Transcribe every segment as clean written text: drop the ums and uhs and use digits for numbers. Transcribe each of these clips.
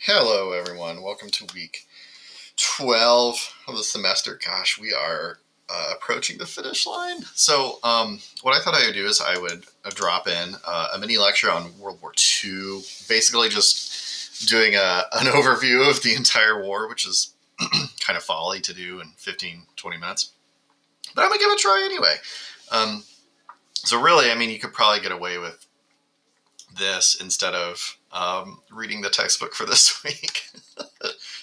Hello, everyone. Welcome to week 12 of the semester. Gosh, we are approaching the finish line. So, what I thought I would do is I would drop in a mini lecture on World War II, basically just doing an overview of the entire war, which is kind of folly to do in 15-20 minutes. But I'm going to give it a try anyway. So, really, you could probably get away with this instead of reading the textbook for this week.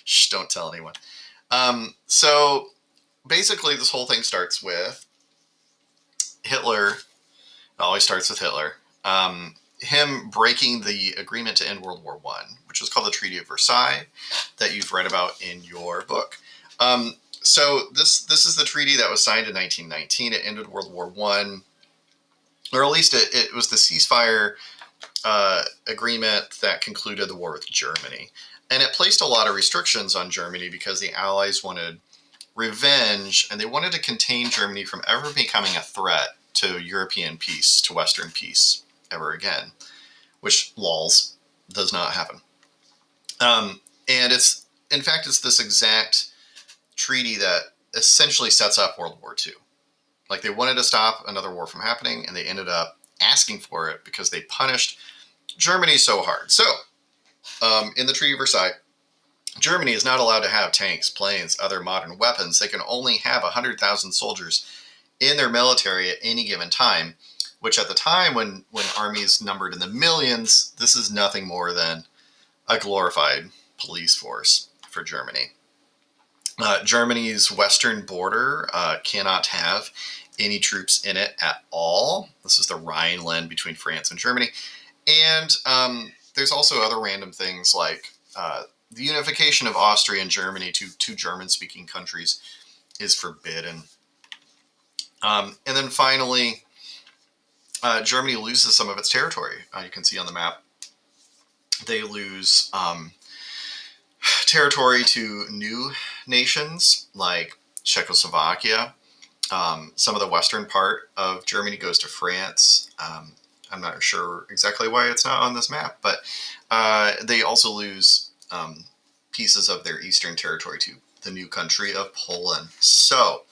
Shh, don't tell anyone. So basically, this whole thing starts with Hitler. It always starts with Hitler. Him breaking the agreement to end World War I, which was called the Treaty of Versailles, that you've read about in your book. So this is the treaty that was signed in 1919. It ended World War I, or at least it was the ceasefire agreement that concluded the war with Germany. And it placed a lot of restrictions on Germany because the Allies wanted revenge and they wanted to contain Germany from ever becoming a threat to European peace, to Western peace ever again, which lols does not happen. And it's this exact treaty that essentially sets up World War II. Like, they wanted to stop another war from happening, and they ended up asking for it because they punished Germany so hard. So, in the Treaty of Versailles, Germany is not allowed to have tanks, planes, other modern weapons. They can only have 100,000 soldiers in their military at any given time, which at the time when armies numbered in the millions, this is nothing more than a glorified police force for Germany. Germany's western border cannot have any troops in it at all. This is the Rhineland between France and Germany. And there's also other random things like the unification of Austria and Germany to two German-speaking countries is forbidden. And then finally, Germany loses some of its territory. You can see on the map, they lose territory to new nations like Czechoslovakia. Some of the western part of Germany goes to France. I'm not sure exactly why it's not on this map, but they also lose pieces of their eastern territory to the new country of Poland. So,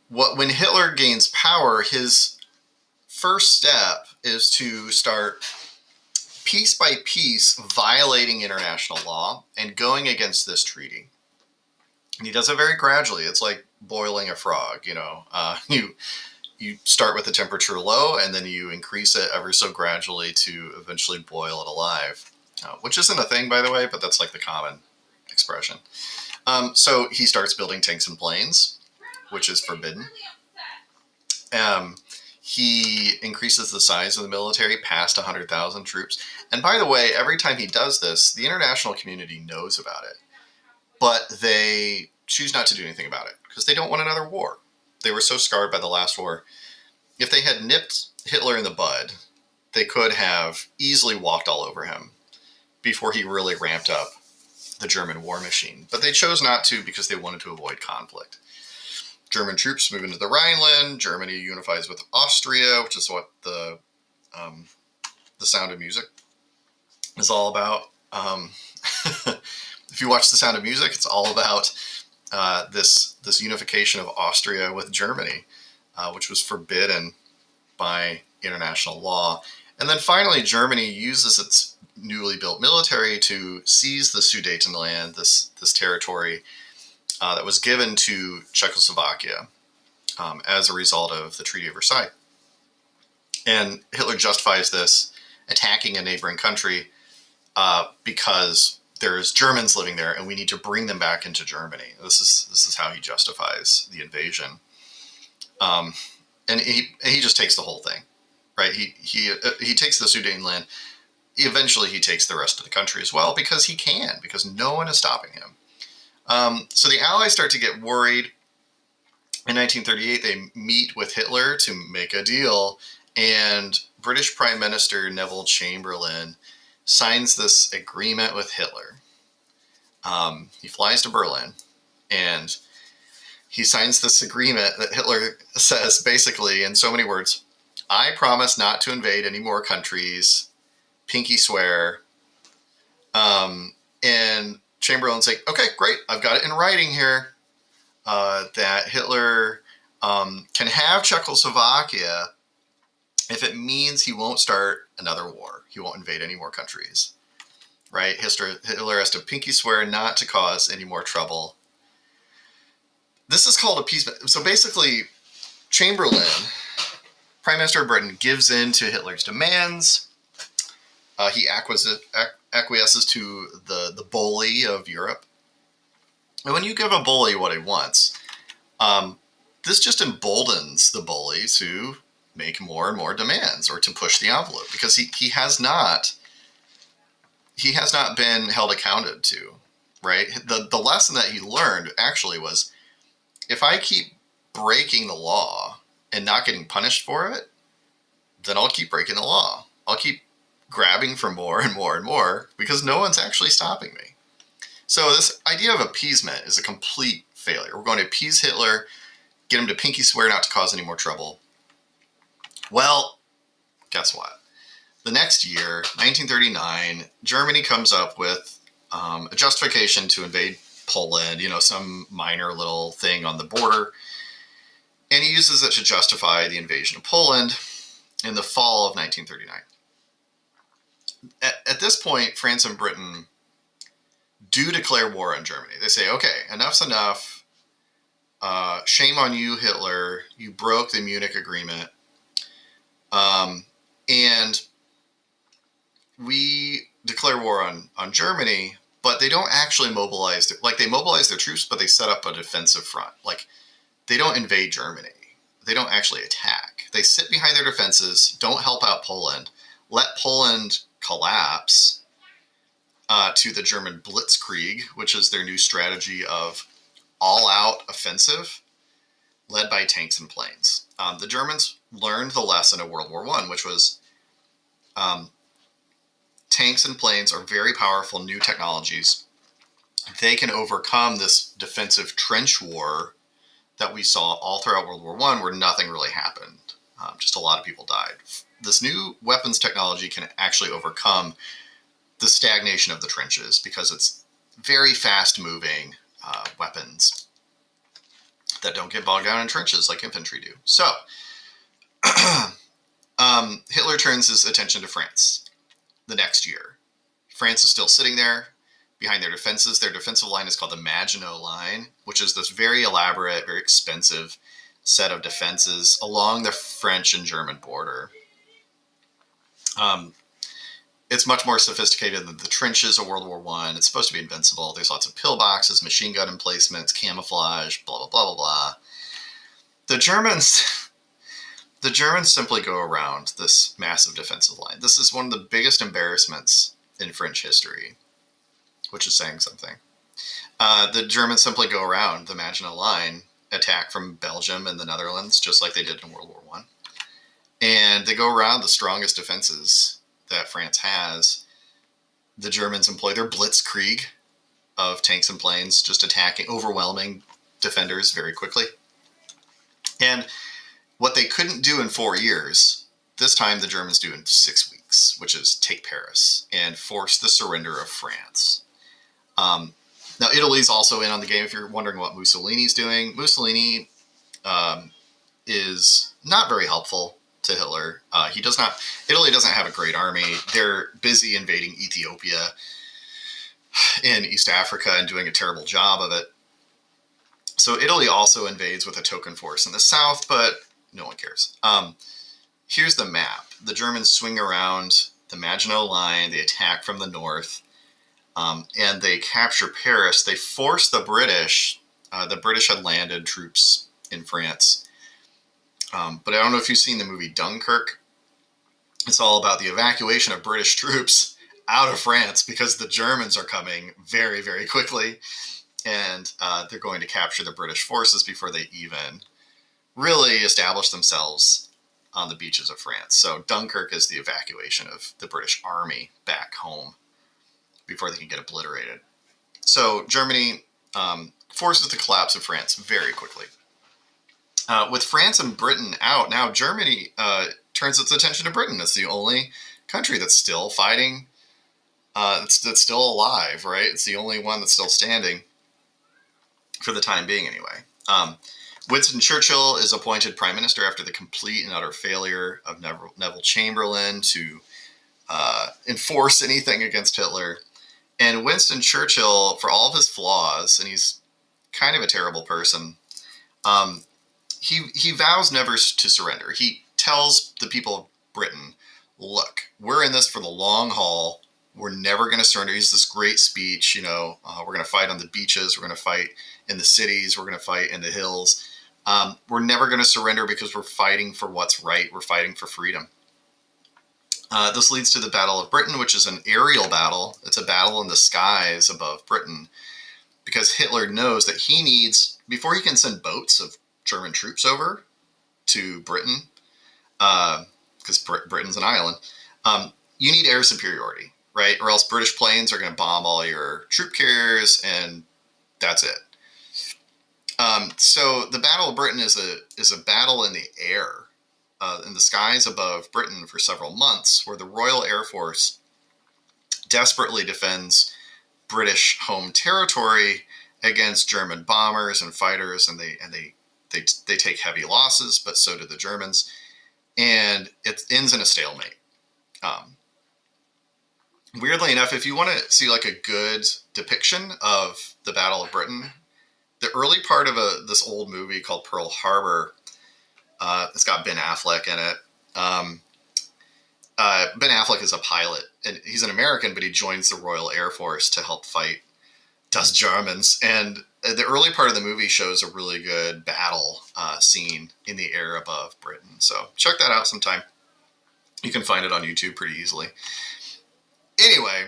when Hitler gains power, his first step is to start piece by piece violating international law and going against this treaty. And he does it very gradually. It's like boiling a frog, you start with the temperature low and then you increase it ever so gradually to eventually boil it alive, which isn't a thing, by the way, but that's like the common expression. So he starts building tanks and planes, which is forbidden. He increases the size of the military past 100,000 troops. And by the way, every time he does this, the international community knows about it, but they choose not to do anything about it because they don't want another war. They were so scarred by the last war. If they had nipped Hitler in the bud, they could have easily walked all over him before he really ramped up the German war machine. But they chose not to because they wanted to avoid conflict. German troops move into the Rhineland. Germany unifies with Austria, which is what the Sound of Music is all about. If you watch The Sound of Music, it's all about this unification of Austria with Germany, which was forbidden by international law. And then finally, Germany uses its newly built military to seize the Sudetenland, this territory that was given to Czechoslovakia as a result of the Treaty of Versailles. And Hitler justifies this attacking a neighboring country because there's Germans living there and we need to bring them back into Germany. This is how he justifies the invasion. And he just takes the whole thing, right? He takes the Sudetenland. Eventually he takes the rest of the country as well because he can, because no one is stopping him. So the Allies start to get worried. In 1938, they meet with Hitler to make a deal, and British Prime Minister Neville Chamberlain signs this agreement with Hitler. He flies to Berlin, and he signs this agreement that Hitler says, basically, in so many words, I promise not to invade any more countries, pinky swear, And Chamberlain's like, okay, great, I've got it in writing here that Hitler can have Czechoslovakia if it means he won't start another war. He won't invade any more countries, right? Hitler has to pinky swear not to cause any more trouble. This is called appeasement. So basically, Chamberlain, Prime Minister of Britain, gives in to Hitler's demands. He acquiesces to the bully of Europe. And when you give a bully what he wants, this just emboldens the bully to make more and more demands or to push the envelope, because he has not been held accounted to, right? The lesson that he learned actually was, if I keep breaking the law and not getting punished for it, then I'll keep breaking the law. I'll keep grabbing for more and more and more because no one's actually stopping me. So this idea of appeasement is a complete failure. We're going to appease Hitler, get him to pinky swear not to cause any more trouble. Well, guess what? The next year, 1939, Germany comes up with a justification to invade Poland, some minor little thing on the border. And he uses it to justify the invasion of Poland in the fall of 1939. At this point, France and Britain do declare war on Germany. They say, okay, enough's enough. Shame on you, Hitler. You broke the Munich Agreement. And we declare war on Germany, but they don't actually mobilize. They mobilize their troops, but they set up a defensive front. They don't invade Germany. They don't actually attack. They sit behind their defenses, don't help out Poland, let Poland collapse to the German Blitzkrieg, which is their new strategy of all-out offensive led by tanks and planes. The Germans learned the lesson of World War I, which was tanks and planes are very powerful new technologies. They can overcome this defensive trench war that we saw all throughout World War I, where nothing really happened. Just a lot of people died. This new weapons technology can actually overcome the stagnation of the trenches because it's very fast-moving weapons that don't get bogged down in trenches like infantry do. So, Hitler turns his attention to France the next year. France is still sitting there behind their defenses. Their defensive line is called the Maginot Line, which is this very elaborate, very expensive set of defenses along the French and German border. It's much more sophisticated than the trenches of World War I. It's supposed to be invincible. There's lots of pillboxes, machine gun emplacements, camouflage, blah, blah, blah, blah, blah. The Germans simply go around this massive defensive line. This is one of the biggest embarrassments in French history, which is saying something. The Germans simply go around the Maginot Line, attack from Belgium and the Netherlands, just like they did in World War I. And they go around the strongest defenses that France has. The Germans employ their Blitzkrieg of tanks and planes, just attacking, overwhelming defenders very quickly. And what they couldn't do in 4 years, this time the Germans do in 6 weeks, which is take Paris and force the surrender of France. Now, Italy's also in on the game if you're wondering what Mussolini's doing. Mussolini is not very helpful to Hitler. Italy doesn't have a great army. They're busy invading Ethiopia in East Africa and doing a terrible job of it. So Italy also invades with a token force in the south, but no one cares. Here's the map. The Germans swing around the Maginot Line. They attack from the north, and they capture Paris. They force the British. The British had landed troops in France. But I don't know if you've seen the movie Dunkirk. It's all about the evacuation of British troops out of France because the Germans are coming very, very quickly. And they're going to capture the British forces before they even really establish themselves on the beaches of France. So Dunkirk is the evacuation of the British army back home before they can get obliterated. So Germany forces the collapse of France very quickly. With France and Britain out, now Germany turns its attention to Britain. It's the only country that's still fighting that's still alive, right? It's the only one that's still standing for the time being, anyway. Winston Churchill is appointed prime minister after the complete and utter failure of Neville Chamberlain to enforce anything against Hitler. And Winston Churchill, for all of his flaws, and he's kind of a terrible person, he vows never to surrender. He tells the people of Britain, look, we're in this for the long haul. We're never going to surrender. He's this great speech, we're going to fight on the beaches. We're going to fight in the cities. We're going to fight in the hills. We're never going to surrender because we're fighting for what's right. We're fighting for freedom. This leads to the Battle of Britain, which is an aerial battle. It's a battle in the skies above Britain because Hitler knows that he needs, before he can send boats of German troops over to Britain, because Britain's an island, you need air superiority, right? Or else British planes are going to bomb all your troop carriers, and that's it. So the Battle of Britain is a battle in the air, in the skies above Britain for several months, where the Royal Air Force desperately defends British home territory against German bombers and fighters, and they take heavy losses, but so do the Germans, and it ends in a stalemate. Weirdly enough, if you want to see like a good depiction of the Battle of Britain, the early part of this old movie called Pearl Harbor, it's got Ben Affleck in it. Ben Affleck is a pilot, and he's an American, but he joins the Royal Air Force to help fight Das Germans. And the early part of the movie shows a really good battle scene in the air above Britain. So check that out sometime. You can find it on YouTube pretty easily. Anyway,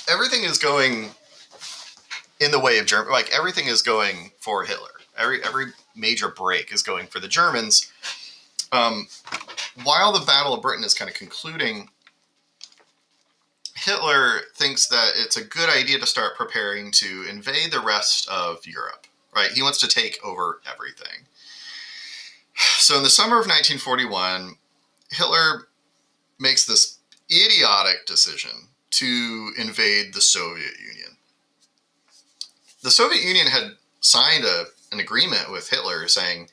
everything is going in the way of Germany. Like, everything is going for Hitler. Every major break is going for the Germans. While the Battle of Britain is kind of concluding, Hitler thinks that it's a good idea to start preparing to invade the rest of Europe, right? He wants to take over everything. So in the summer of 1941, Hitler makes this idiotic decision to invade the Soviet Union. The Soviet Union had signed an agreement with Hitler saying,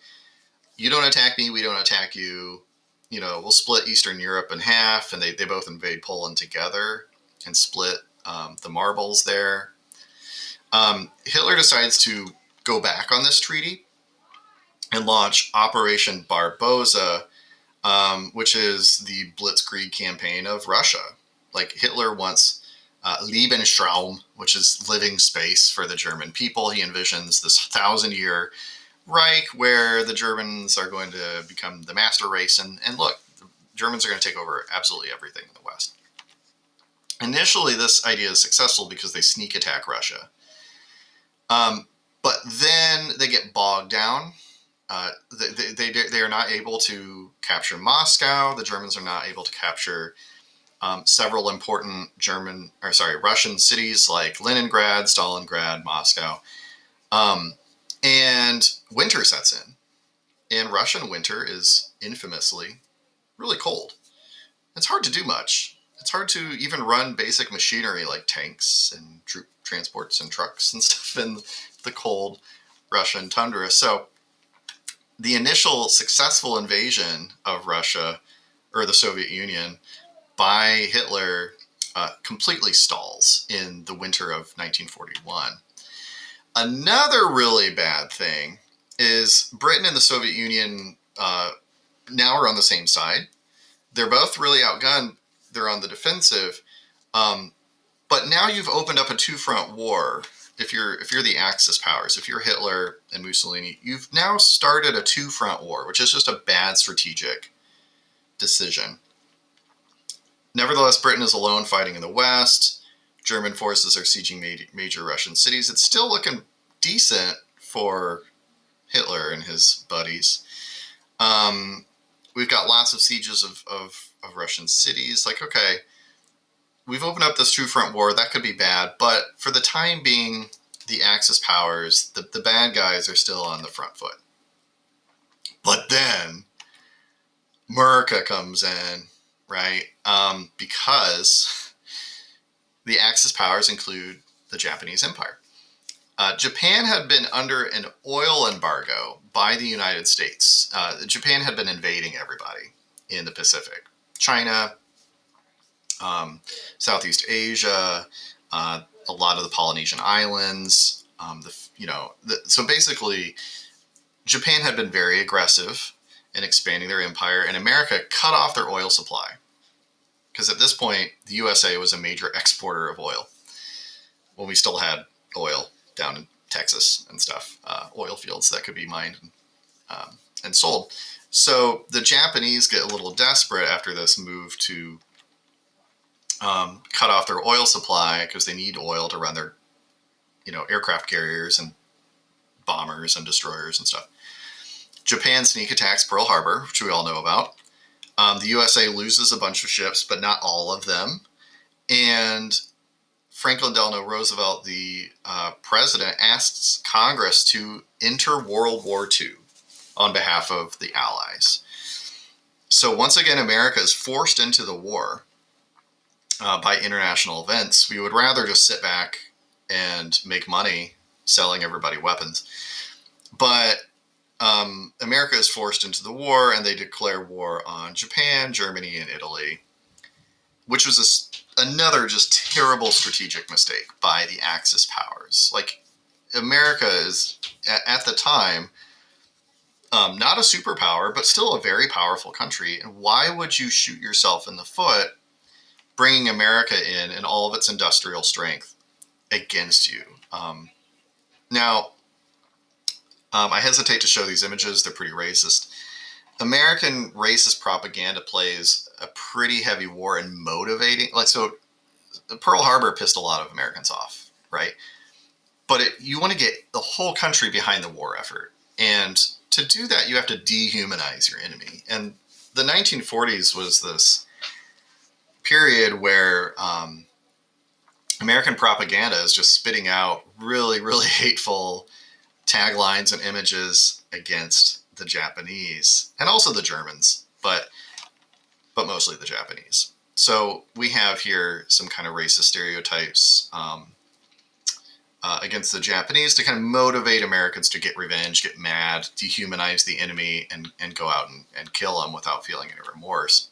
you don't attack me, we don't attack you. We'll split Eastern Europe in half, and they both invade Poland together and split the marbles there. Hitler decides to go back on this treaty and launch Operation Barbarossa, which is the Blitzkrieg campaign of Russia. Like, Hitler wants Lebensraum, which is living space for the German people. He envisions this 1,000-year Reich where the Germans are going to become the master race. And look, the Germans are going to take over absolutely everything in the West. Initially, this idea is successful because they sneak attack Russia. But then they get bogged down. They are not able to capture Moscow. The Germans are not able to capture several important Russian cities like Leningrad, Stalingrad, Moscow. And winter sets in. And Russian winter is infamously really cold. It's hard to do much. It's hard to even run basic machinery like tanks and troop transports and trucks and stuff in the cold Russian tundra. So the initial successful invasion of Russia, or the Soviet Union, by Hitler completely stalls in the winter of 1941. Another really bad thing is Britain and the Soviet Union now are on the same side. They're both really outgunned. They're on the defensive. But now you've opened up a two-front war. If you're the Axis powers, if you're Hitler and Mussolini, you've now started a two-front war, which is just a bad strategic decision. Nevertheless, Britain is alone fighting in the West. German forces are sieging major Russian cities. It's still looking decent for Hitler and his buddies. We've got lots of sieges of Russian cities. Like, okay, we've opened up this two-front war. That could be bad. But for the time being, the Axis powers, the bad guys are still on the front foot. But then America comes in right? Because the Axis powers include the Japanese Empire. Japan had been under an oil embargo by the United States. Japan had been invading everybody in the Pacific. China, Southeast Asia, a lot of the Polynesian islands. So basically, Japan had been very aggressive in expanding their empire, and America cut off their oil supply. Because at this point, the USA was a major exporter of oil when we still had oil down in Texas and stuff, oil fields that could be mined and sold. So the Japanese get a little desperate after this move to cut off their oil supply because they need oil to run their, aircraft carriers and bombers and destroyers and stuff. Japan sneak attacks Pearl Harbor, which we all know about. The USA loses a bunch of ships, but not all of them. And Franklin Delano Roosevelt, the president, asks Congress to enter World War II on behalf of the Allies. So once again, America is forced into the war by international events. We would rather just sit back and make money selling everybody weapons. But America is forced into the war, and they declare war on Japan, Germany, and Italy, which was another just terrible strategic mistake by the Axis powers. Like, America is, at the time, not a superpower, but still a very powerful country. And why would you shoot yourself in the foot bringing America in and all of its industrial strength against you? Now, I hesitate to show these images. They're pretty racist. American racist propaganda plays a pretty heavy war in motivating. So Pearl Harbor pissed a lot of Americans off, right? But you want to get the whole country behind the war effort. And to do that, you have to dehumanize your enemy. And the 1940s was this period where American propaganda is just spitting out really, really hateful taglines and images against the Japanese and also the Germans, but mostly the Japanese. So we have here some kind of racist stereotypes against the Japanese to kind of motivate Americans to get revenge, get mad, dehumanize the enemy, and go out and kill them without feeling any remorse.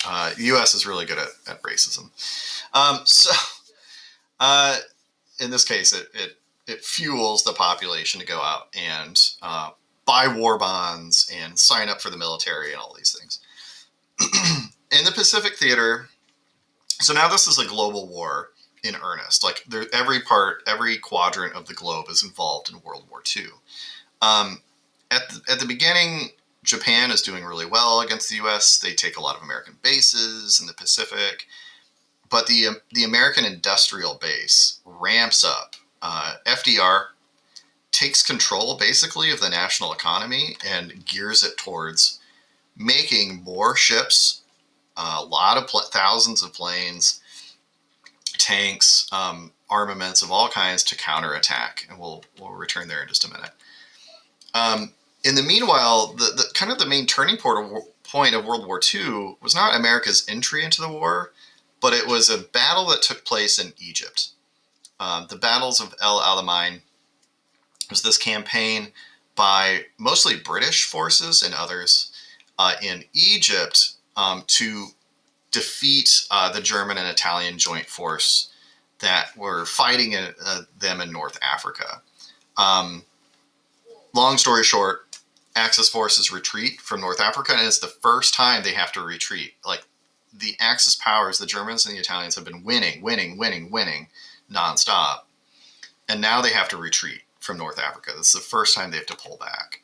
The U.S. is really good at racism. In this case, it fuels the population to go out and buy war bonds and sign up for the military and all these things. In the Pacific Theater, so now this is a global war in earnest. Like, every quadrant of the globe is involved in World War II. At the beginning, Japan is doing really well against the U.S. They take a lot of American bases in the Pacific, but the American industrial base ramps up. FDR takes control basically of the national economy and gears it towards making more ships, a lot of thousands of planes, tanks, armaments of all kinds to counterattack. And we'll return there in just a minute. In the meanwhile, the kind of the main turning point of World War II was not America's entry into the war, but it was a battle that took place in Egypt. The battles of El Alamein was this campaign by mostly British forces and others in Egypt to defeat the German and Italian joint force that were fighting them in North Africa. Long story short, Axis forces retreat from North Africa, and it's the first time they have to retreat. Like, the Axis powers, the Germans and the Italians, have been winning nonstop, and now they have to retreat from North Africa. This is the first time they have to pull back.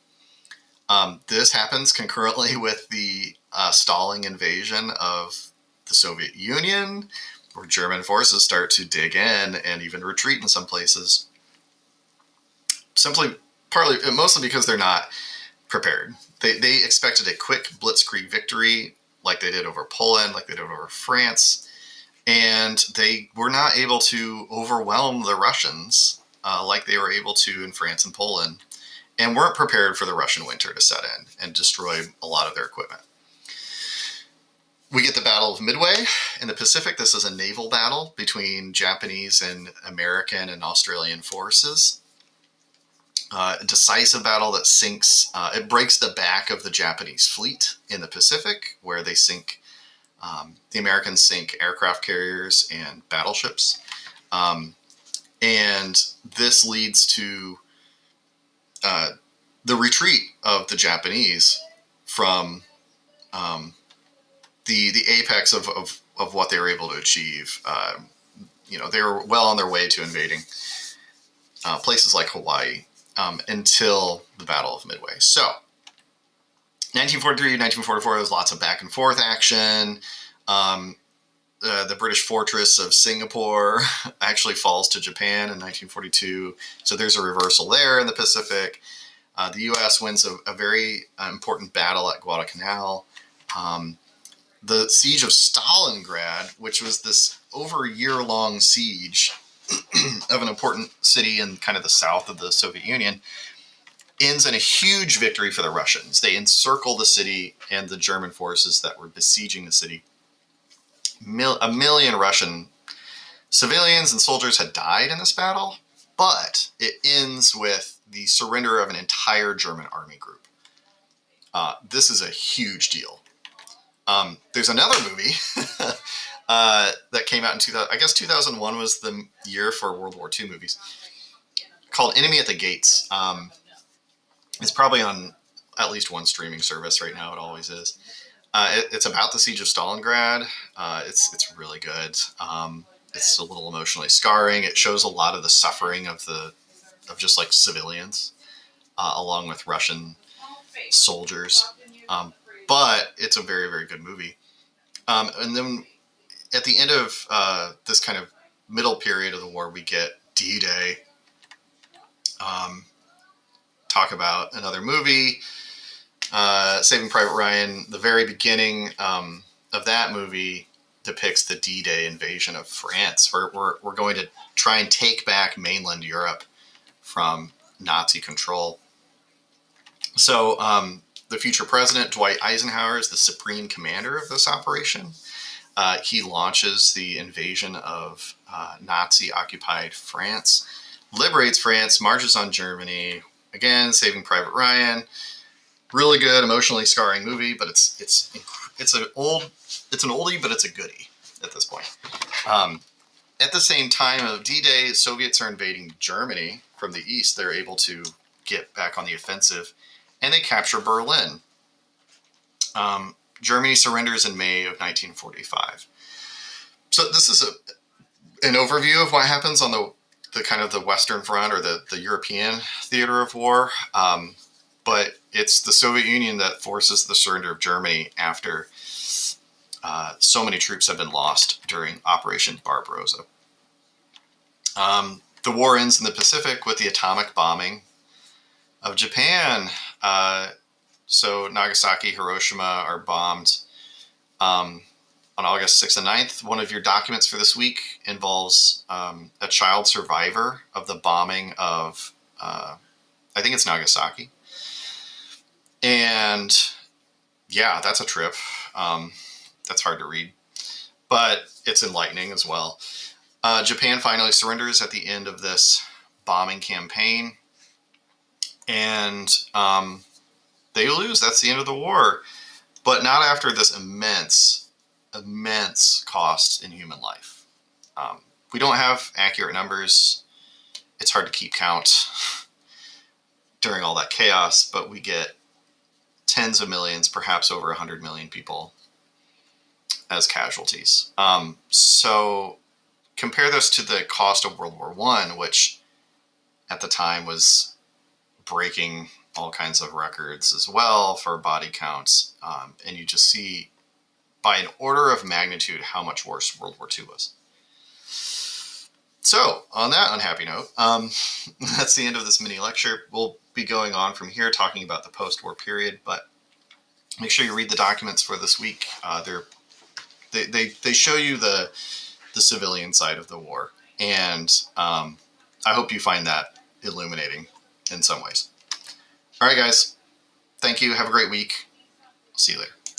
This happens concurrently with the stalling invasion of the Soviet Union, where German forces start to dig in and even retreat in some places. Mostly because they're not prepared. They expected a quick Blitzkrieg victory, like they did over Poland, like they did over France, and they were not able to overwhelm the Russians like they were able to in France and Poland, and weren't prepared for the Russian winter to set in and destroy a lot of their equipment. We get the Battle of Midway in the Pacific. This is a naval battle between Japanese and American and Australian forces. A decisive battle that sinks, it breaks the back of the Japanese fleet in the Pacific, where they sink, the Americans sink aircraft carriers and battleships. And this leads to the retreat of the Japanese from the apex of what they were able to achieve. They were well on their way to invading places like Hawaii until the Battle of Midway. So, 1943, 1944, there was lots of back and forth action. The British fortress of Singapore actually falls to Japan in 1942. So there's a reversal there in the Pacific. The U.S. wins a very important battle at Guadalcanal. The siege of Stalingrad, which was this over a year-long siege of an important city in kind of the south of the Soviet Union, ends in a huge victory for the Russians. They encircle the city and the German forces that were besieging the city. A million Russian civilians and soldiers had died in this battle, but it ends with the surrender of an entire German army group. This is a huge deal. There's another movie that came out in 2000. I guess 2001 was the year for World War II movies, called Enemy at the Gates. It's probably on at least one streaming service right now. It always is. It's about the siege of Stalingrad. It's really good. It's a little emotionally scarring. It shows a lot of the suffering of just like civilians, along with Russian soldiers. But it's a very, very good movie. And then at the end of this kind of middle period of the war, we get D-Day. Talk about another movie, Saving Private Ryan. The very beginning of that movie depicts the D-Day invasion of France. We're going to try and take back mainland Europe from Nazi control. So the future president, Dwight Eisenhower, is the supreme commander of this operation. He launches the invasion of Nazi-occupied France, liberates France, marches on Germany. Again, Saving Private Ryan. Really good, emotionally scarring movie, but it's an oldie, but it's a goodie at this point. At the same time of D-Day, Soviets are invading Germany from the east. They're able to get back on the offensive, and they capture Berlin. Germany surrenders in May of 1945. So this is an overview of what happens on the kind of the Western Front, or the European theater of war. But it's the Soviet Union that forces the surrender of Germany after so many troops have been lost during Operation Barbarossa. The war ends in the Pacific with the atomic bombing of Japan. So Nagasaki, Hiroshima are bombed on August 6th and 9th. One of your documents for this week involves a child survivor of the bombing of, I think it's Nagasaki. And yeah, that's a trip. That's hard to read, but it's enlightening as well. Japan finally surrenders at the end of this bombing campaign, and they lose. That's the end of the war, but not after this immense cost in human life. We don't have accurate numbers. It's hard to keep count during all that chaos, but we get tens of millions, perhaps over 100 million people as casualties. So compare this to the cost of World War I, which at the time was breaking all kinds of records as well for body counts. And you just see by an order of magnitude how much worse World War II was. So on that unhappy note, that's the end of this mini lecture. We'll be going on from here talking about the post-war period, but make sure you read the documents for this week. They show you the civilian side of the war, and I hope you find that illuminating in some ways. All right, guys. Thank you. Have a great week. See you later.